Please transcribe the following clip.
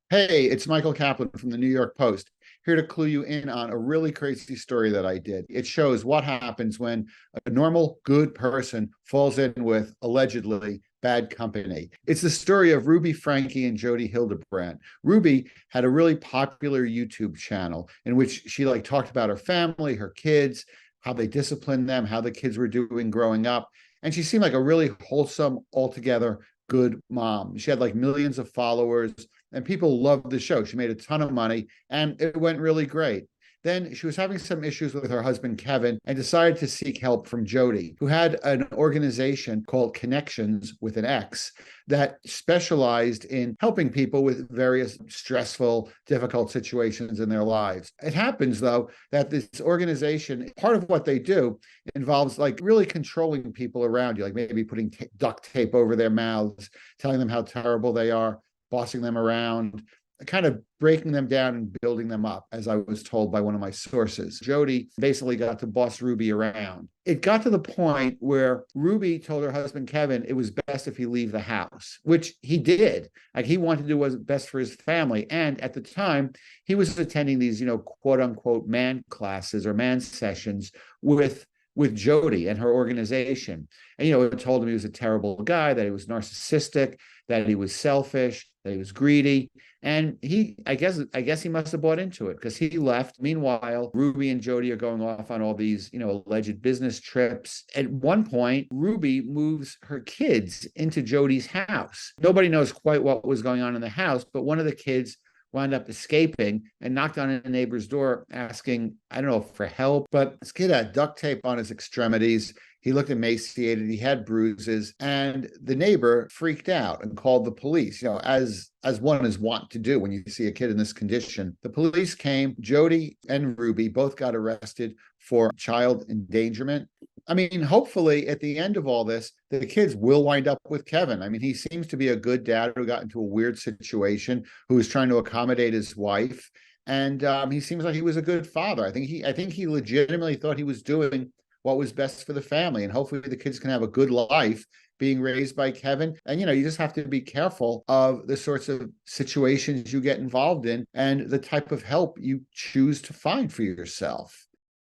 Hey, it's Michael Kaplan from the New York Post, here to clue you in on a really crazy story that I did. It shows what happens when a normal, good person falls in with allegedly bad company. It's the story of Ruby Franke and Jodi Hildebrandt. Ruby had a really popular YouTube channel in which she talked about her family, her kids, how they disciplined them, how the kids were doing growing up. And she seemed like a really wholesome, altogether good mom. She had millions of followers and people loved the show. She made a ton of money and it went really great. Then she was having some issues with her husband, Kevin, and decided to seek help from Jodi, who had an organization called Connections with an X that specialized in helping people with various stressful, difficult situations in their lives. It happens, though, that this organization, part of what they do involves really controlling people around you, like maybe putting duct tape over their mouths, telling them how terrible they are, bossing them around, kind of breaking them down and building them up, as I was told by one of my sources. Jodi basically got to boss Ruby around. It got to the point where Ruby told her husband, Kevin, it was best if he leave the house, which he did. He wanted to do what was best for his family. And at the time, he was attending these, quote unquote, man classes or man sessions with Jodi and her organization. And, it told him he was a terrible guy, that he was narcissistic, that he was selfish, that he was greedy. And I guess he must have bought into it because he left. Meanwhile, Ruby and Jodi are going off on all these, alleged business trips. At one point, Ruby moves her kids into Jodi's house. Nobody knows quite what was going on in the house, but one of the kids wound up escaping and knocked on a neighbor's door asking, I don't know, for help. But this kid had duct tape on his extremities. He looked emaciated. He had bruises, and the neighbor freaked out and called the police. As one is wont to do when you see a kid in this condition. The police came. Jodi and Ruby both got arrested for child endangerment. I mean, hopefully, at the end of all this, the kids will wind up with Kevin. I mean, he seems to be a good dad who got into a weird situation, who was trying to accommodate his wife, and he seems like he was a good father. I think he legitimately thought he was doing what was best for the family. And hopefully the kids can have a good life being raised by Kevin. And, you just have to be careful of the sorts of situations you get involved in and the type of help you choose to find for yourself.